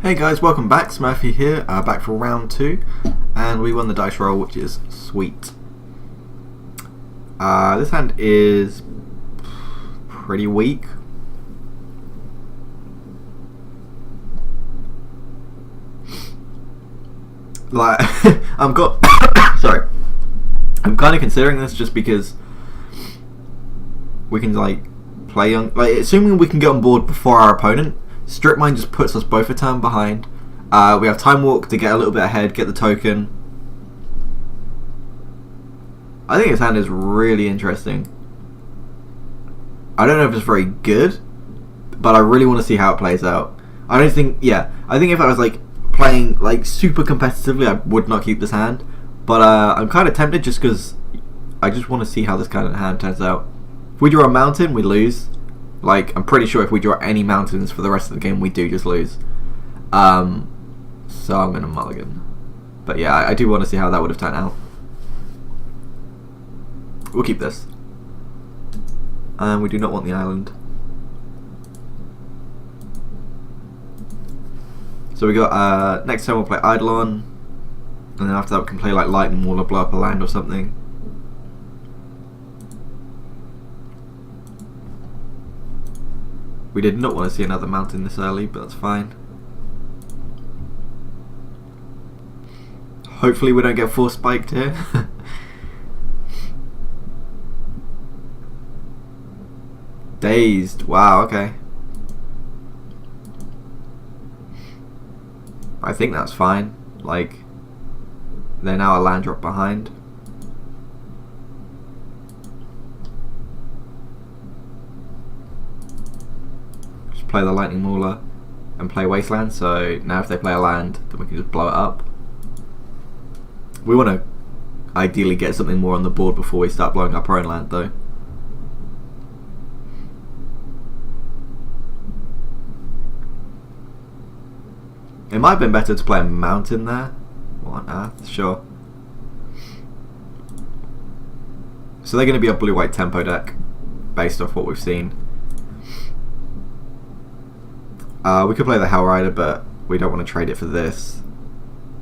Hey guys, welcome back. Smurfy here, back for round 2, and we won the dice roll, which is sweet. This hand is pretty weak. Like, sorry, I'm kind of considering this just because we can play on, assuming we can get on board before our opponent. Strip Mine just puts us both a turn behind. We have Time Walk to get a little bit ahead, get the token. I think this hand is really interesting. I don't know if it's very good, but I really want to see how it plays out. I think if I was playing super competitively, I would not keep this hand. But I'm kind of tempted just because I just want to see how this kind of hand turns out. If we draw a mountain, we lose. I'm pretty sure if we draw any mountains for the rest of the game, we do just lose. So I'm going to mulligan. But yeah, I do want to see how that would have turned out. We'll keep this. And we do not want the island. So we got, next turn we'll play Eidolon. And then after that we can play Lightning Wall or blow up a land or something. We did not want to see another mountain this early, but that's fine. Hopefully we don't get force spiked here. Dazed. Wow, okay. I think that's fine. They're now a land drop behind. Play the Lightning Mauler and play Wasteland, so now if they play a land, then we can just blow it up. We want to ideally get something more on the board before we start blowing up our own land though. It might have been better to play a mountain there. What on earth? Sure. So they're going to be a blue-white tempo deck based off what we've seen. We could play the Hell Rider, but we don't want to trade it for this.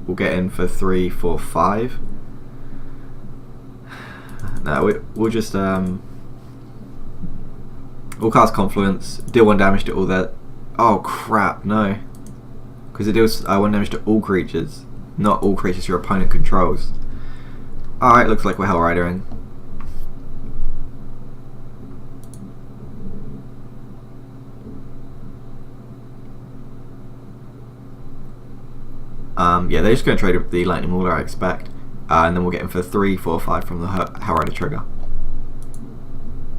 We'll get in for 3, 4, 5. No, we'll just we'll cast Confluence, deal 1 damage to all that. Oh crap, no, because it deals 1 damage to all creatures, not all creatures your opponent controls. Alright, looks like we're Hell Ridering. Yeah, they're just going to trade with the Lightning Mauler, I expect. And then we'll get in for 3, 4, 5 from the Hell Rider trigger.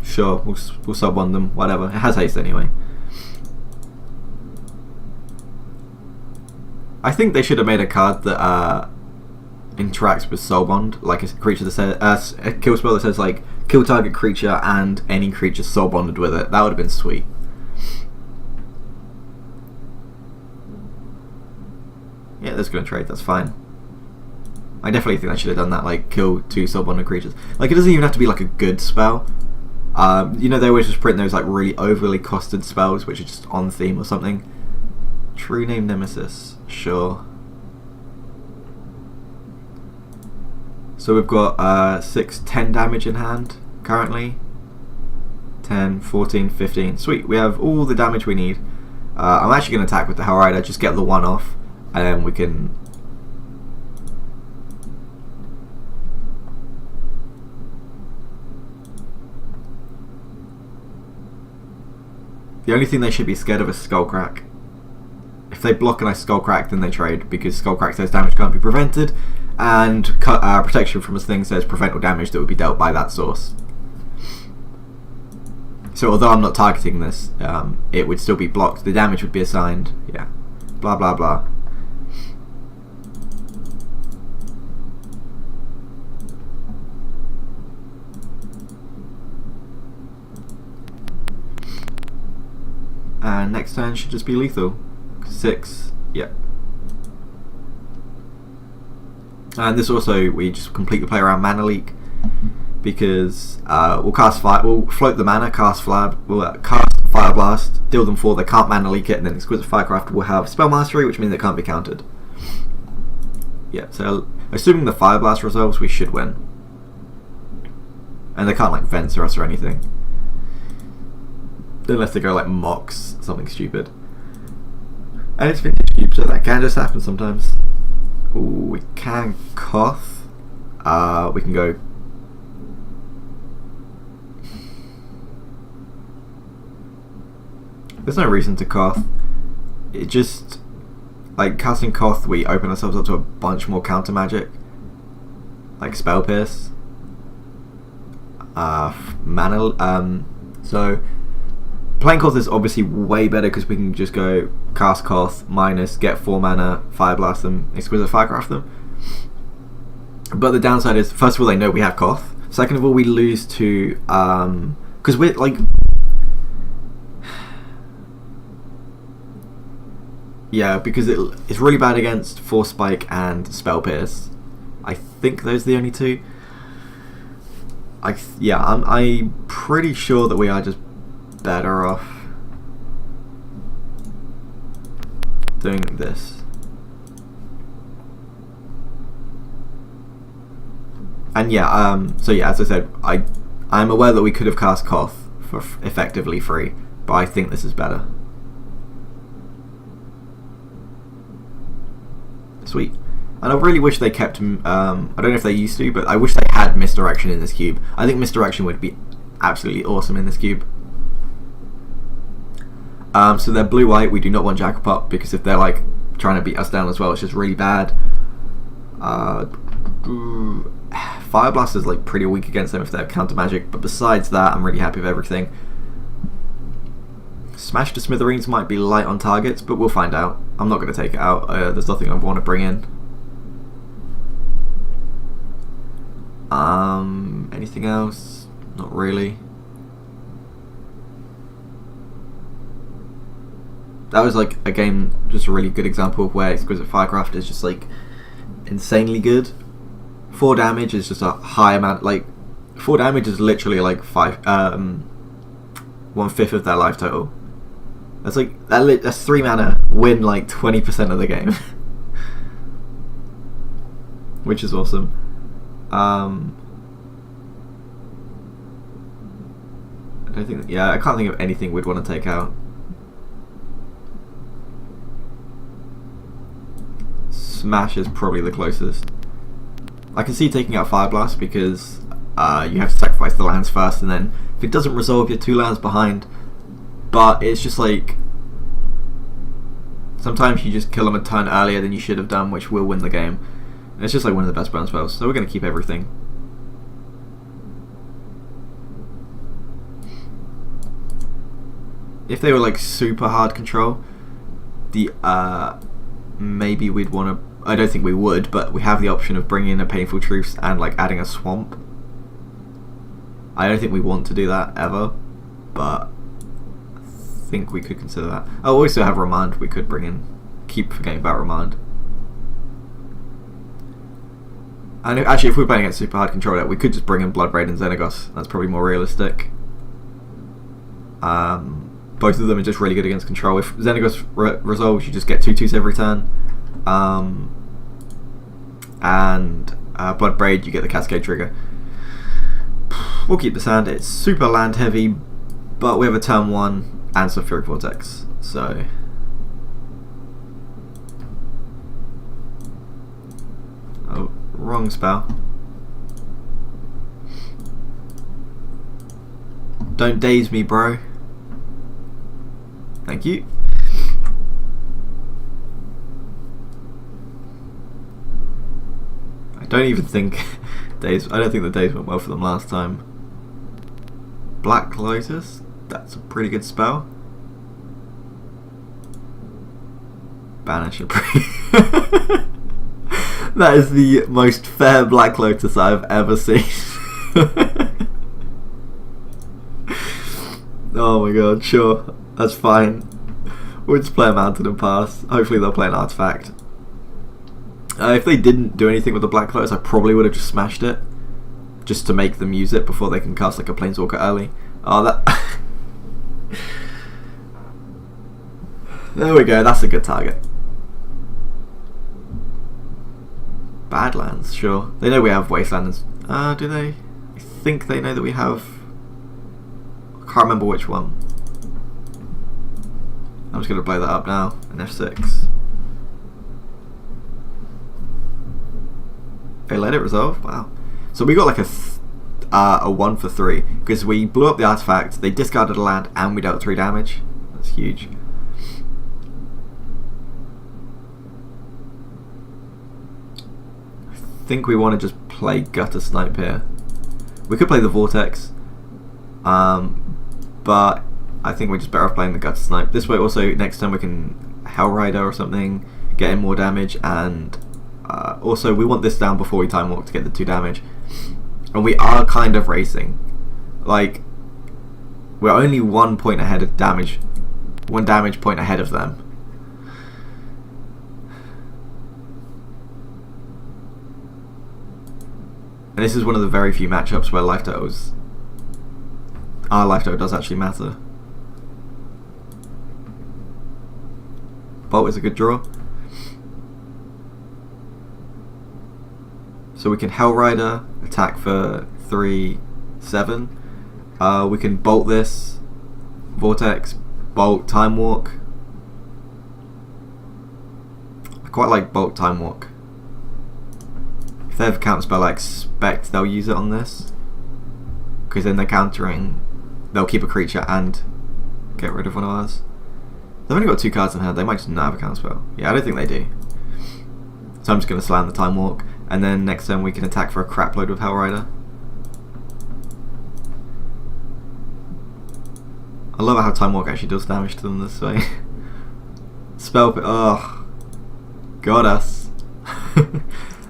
Sure, we'll sub one them, whatever. It has haste anyway. I think they should have made a card that interacts with Soul Bond, like a creature that says, a kill spell that says kill target creature and any creature soul bonded with it. That would have been sweet. Yeah, that's going to trade, that's fine. I definitely think I should have done that, kill 2 soul bonded creatures. It doesn't even have to be a good spell. You know, they always just print those really overly costed spells which are just on theme or something. True Name Nemesis, sure. So we've got 6, 10 damage in hand currently. 10, 14, 15. Sweet, we have all the damage we need. I'm actually going to attack with the Hell Rider, just get the 1 off. And then we can the only thing they should be scared of is Skullcrack. If they block and I Skullcrack, then they trade, because Skullcrack says damage can't be prevented, and protection from a thing says prevent all damage that would be dealt by that source. So although I'm not targeting this, it would still be blocked. The damage would be assigned. Yeah, blah blah blah. And next turn should just be lethal. 6, yeah. And this also, we just completely play around Mana Leak, because we'll cast 5, we'll float the mana, cast Flab, we'll cast Fire Blast, deal them 4, they can't mana leak it, and then Exquisite Firecraft will have Spell Mastery, which means it can't be countered. Yeah, so assuming the Fire Blast resolves, we should win. And they can't like Venser us or anything. Unless they go like Mox, something stupid. And it's Vintage Cube, so that can just happen sometimes. Ooh, we can Koth. We can go. There's no reason to Koth. It just, like, casting Koth, we open ourselves up to a bunch more counter magic, like Spell Pierce, mana. So playing Koth is obviously way better because we can just go cast Koth minus get 4 mana, Fire Blast them, Exquisite Firecraft them. But the downside is, first of all, they know we have Koth. Second of all, we lose to because we're like. Yeah, because it's really bad against Force Spike and Spell Pierce. I think those are the only two. I'm pretty sure that we are just better off doing this. And so as I said, I'm aware that we could have cast Koth for effectively free, but I think this is better. Sweet. And I really wish they kept, I don't know if they used to, but I wish they had Misdirection in this cube. I think Misdirection would be absolutely awesome in this cube. So they're blue-white, we do not want Jackpot, because if they're like trying to beat us down as well, it's just really bad. Fire Blast is like pretty weak against them if they have counter magic, but besides that, I'm really happy with everything. Smash to Smithereens might be light on targets, but we'll find out. I'm not going to take it out. There's nothing I want to bring in. Anything else? Not really. That was like a game, just a really good example of where Exquisite Firecraft is just like insanely good. 4 damage is just a high amount. Like 4 damage is literally like 1/5 of their life total. That's like that's 3 mana, win like 20% of the game, which is awesome. I can't think of anything we'd want to take out. Smash is probably the closest. I can see taking out Fire Blast because you have to sacrifice the lands first, and then if it doesn't resolve, you're 2 lands behind. But it's just like sometimes you just kill them a turn earlier than you should have done, which will win the game. And it's just like one of the best burn spells, so we're going to keep everything. If they were like super hard control, maybe we'd want to. I don't think we would, but we have the option of bringing in a Painful Truce and like adding a Swamp. I don't think we want to do that ever, but I think we could consider that. Oh, we also have Remand we could bring in. Keep forgetting about Remand. And actually, if we're playing against super hard control deck, we could just bring in Bloodbraid and Xenagos. That's probably more realistic. Both of them are just really good against control. If Xenagos resolves, you just get 2/2s every turn. And Bloodbraid, you get the Cascade trigger. We'll keep this hand. It's super land heavy, but we have a turn 1 and Sulfuric Vortex. So oh, wrong spell. Don't daze me, bro. Thank you. I don't even think days. I don't think the days went well for them last time. Black Lotus. That's a pretty good spell. Banish a That is the most fair Black Lotus I've ever seen. Oh my god, sure. That's fine. We'll just play a Mountain and pass. Hopefully they'll play an Artifact. If they didn't do anything with the Black Lotus, I probably would have just smashed it. Just to make them use it before they can cast like a Planeswalker early. Oh, that... There we go, that's a good target. Badlands, sure. They know we have Wastelanders. Do they? I think they know that we have... I can't remember which one. I'm just going to blow that up now. An F6. They let it resolve? Wow. So we got like a 1 for 3. Because we blew up the artifact, they discarded a land, and we dealt 3 damage. That's huge. I think we want to just play Gutter Snipe here. We could play the Vortex, but I think we're just better off playing the Gutter Snipe. This way also next time we can Hell Rider or something, get in more damage, and also we want this down before we Time Walk to get the 2 damage. And we are kind of racing. Like, we're only 1 point ahead of damage, 1 damage point ahead of them. And this is one of the very few matchups where life totals, our life total does actually matter. Bolt is a good draw. So we can Hell Rider, attack for 3, 7. We can Bolt this, Vortex, Bolt, Time Walk. I quite like Bolt, Time Walk. If they have a counterspell I expect they'll use it on this, because then they're countering, they'll keep a creature and get rid of one of ours. They've only got 2 cards in hand, they might just not have a counterspell. Yeah, I don't think they do. So I'm just going to slam the Time Walk, and then next turn we can attack for a crap load with Hell Rider. I love how Time Walk actually does damage to them this way. Spell, oh, got us.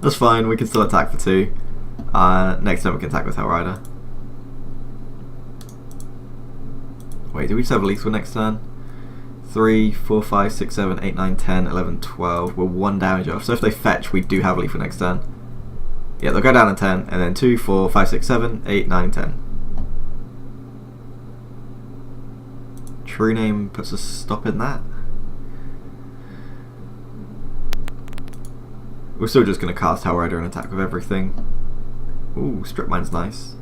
That's fine, we can still attack for 2. Next time we can attack with Hell Rider. Wait, do we just have lethal next turn? 3, 4, 5, 6, 7, 8, 9, 10, 11, 12. We're 1 damage off. So if they fetch, we do have lethal next turn. Yeah, they'll go down to 10, and then 2, 4, 5, 6, 7, 8, 9, 10. True Name puts a stop in that. We're still just going to cast Hell Rider and attack with everything. Ooh, Strip Mine's nice.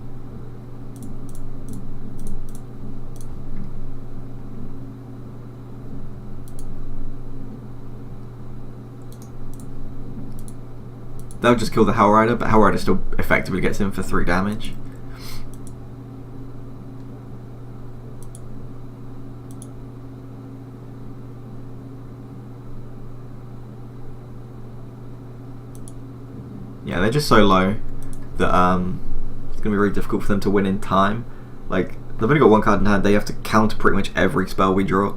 They'll just kill the Hell Rider, but Hell Rider still effectively gets in for 3 damage. Yeah, they're just so low that it's going to be very difficult for them to win in time. Like, they've only got 1 card in hand, they have to counter pretty much every spell we draw.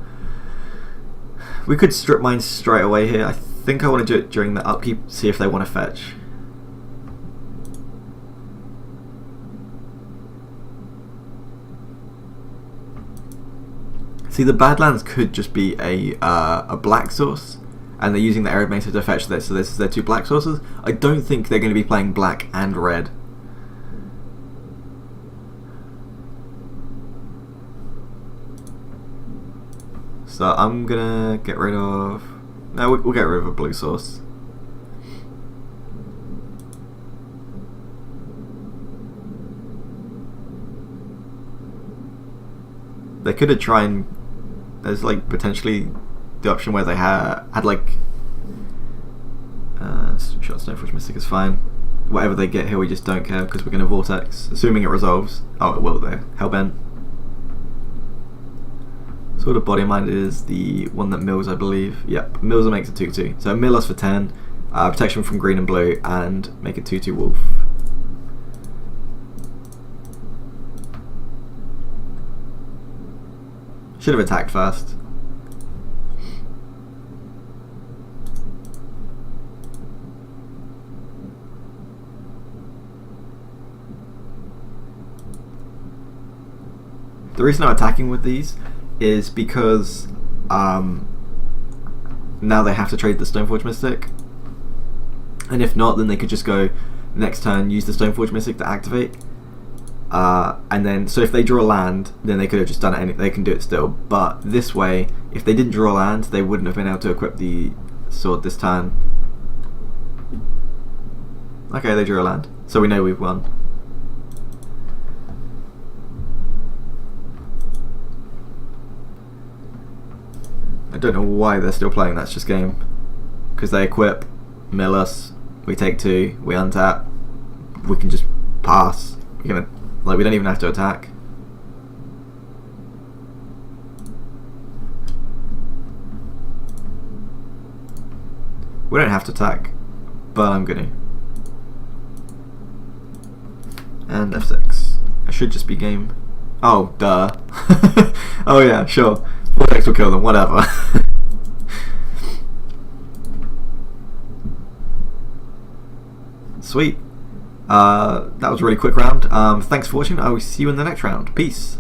We could Strip Mine straight away here. I think I want to do it during the upkeep, see if they want to fetch. See, the Badlands could just be a black source, and they're using the Arid Mesa to fetch this, so this is their 2 black sources. I don't think they're going to be playing black and red. So I'm going to get rid of... No, we'll get rid of a blue source. They could have tried and... There's like potentially the option where they had like shot Stoneforge Mystic is fine. Whatever they get here we just don't care because we're going to Vortex, assuming it resolves. Oh, it will though. Hellbent. Sword of Body and Mind is the one that mills, I believe. Yep, mills and makes a 2/2. So mill us for 10, protection from green and blue, and make a 2/2 wolf. Should have attacked first. The reason I'm attacking with these is because now they have to trade the Stoneforge Mystic, and if not, then they could just go next turn, use the Stoneforge Mystic to activate, And then, so if they draw land, then they could have just done it. They can do it still. But this way, if they didn't draw land, they wouldn't have been able to equip the sword this turn. Okay, they drew a land, so we know we've won. I don't know why they're still playing That's Just Game. Because they equip, mill us, we take 2, we untap, we can just pass. We don't even have to attack. We don't have to attack, but I'm gonna. And F6. I should just be game. Oh, duh. Oh yeah, sure. 4x will kill them, whatever. Sweet. That was a really quick round. Thanks for watching. I will see you in the next round. Peace.